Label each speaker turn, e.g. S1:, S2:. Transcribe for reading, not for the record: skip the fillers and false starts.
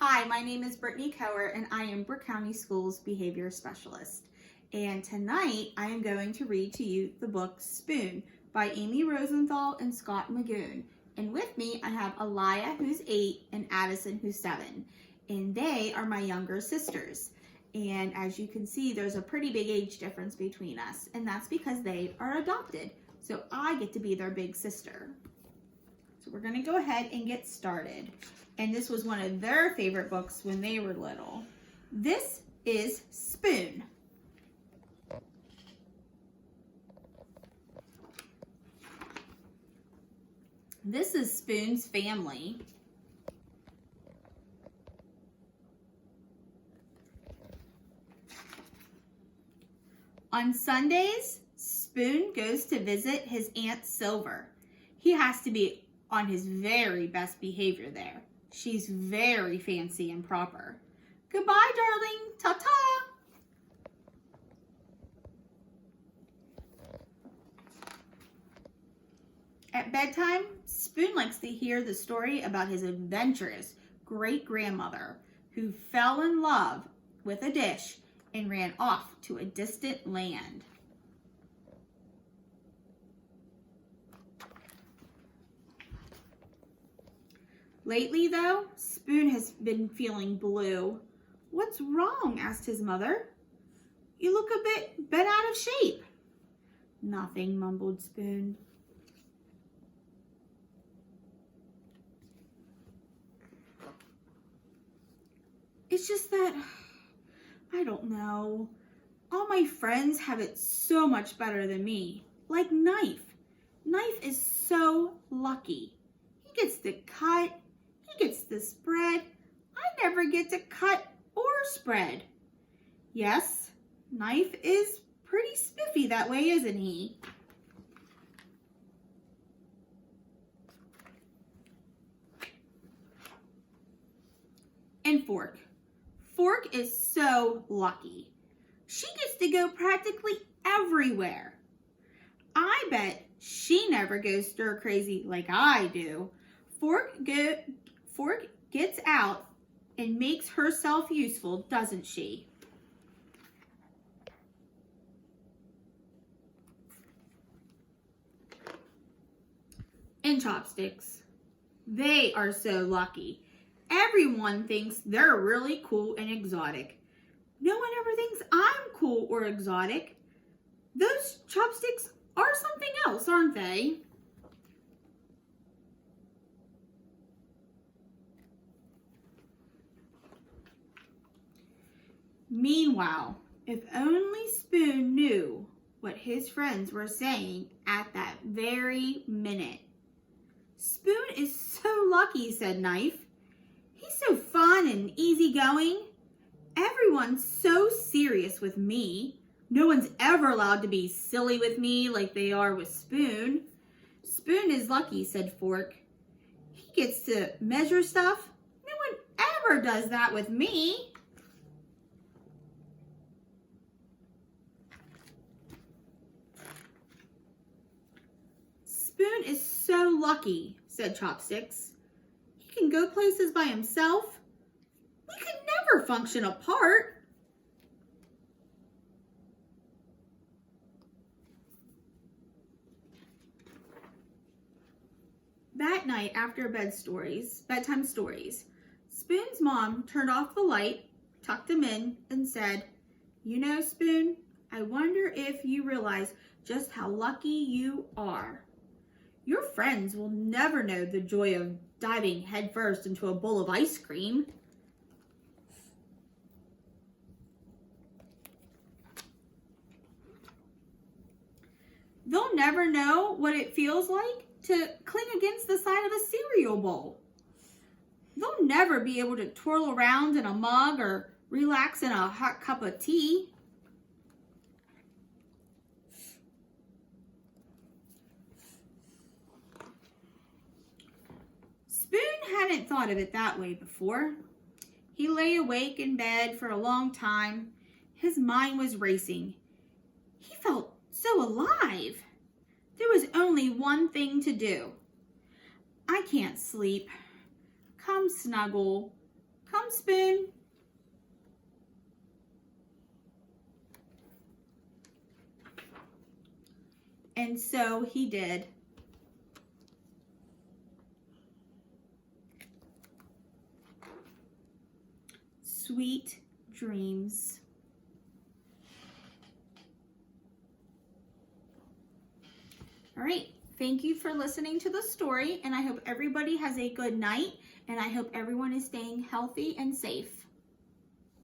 S1: Hi, my name is Brittany Kocher and I am Brooke County Schools Behavior Specialist. And tonight I am going to read to you the book Spoon by Amy Rosenthal and Scott Magoon. And with me I have Aliyah, who's 8, and Addison, who's 7. And they are my younger sisters. And as you can see, there's a pretty big age difference between us. And that's because they are adopted. So I get to be their big sister. So we're going to go ahead and get started. And this was one of their favorite books when they were little. This is Spoon. This is Spoon's family. On Sundays, Spoon goes to visit his Aunt Silver. He has to be on his very best behavior there. She's very fancy and proper. Goodbye, darling. Ta-ta. At bedtime, Spoon likes to hear the story about his adventurous great-grandmother who fell in love with a dish and ran off to a distant land. Lately, though, Spoon has been feeling blue. What's wrong? Asked his mother. You look a bit out of shape. Nothing, mumbled Spoon. It's just that, I don't know. All my friends have it so much better than me. Like Knife. Knife is so lucky. He gets to cut. He gets to spread. I never get to cut or spread. Yes, Knife is pretty spiffy that way, isn't he? And Fork. Fork is so lucky. She gets to go practically everywhere. I bet she never goes stir crazy like I do. Fork gets out and makes herself useful, doesn't she? And Chopsticks. They are so lucky. Everyone thinks they're really cool and exotic. No one ever thinks I'm cool or exotic. Those chopsticks are something else, aren't they? Meanwhile, if only Spoon knew what his friends were saying at that very minute. Spoon is so lucky, said Knife. He's so fun and easygoing. Everyone's so serious with me. No one's ever allowed to be silly with me like they are with Spoon. Spoon is lucky, said Fork. He gets to measure stuff. No one ever does that with me. Spoon is so lucky, said Chopsticks. He can go places by himself. We could never function apart. That night after bedtime stories, Spoon's mom turned off the light, tucked him in, and said, "You know, Spoon, I wonder if you realize just how lucky you are. Your friends will never know the joy of diving headfirst into a bowl of ice cream." They'll never know what it feels like to cling against the side of a cereal bowl. They'll never be able to twirl around in a mug or relax in a hot cup of tea. Spoon hadn't thought of it that way before. He lay awake in bed for a long time. His mind was racing. He felt so alive. There was only one thing to do. I can't sleep. Come snuggle. Come down, Spoon. And so he did. Sweet dreams. All right, thank you for listening to the story, and I hope everybody has a good night, and I hope everyone is staying healthy and safe.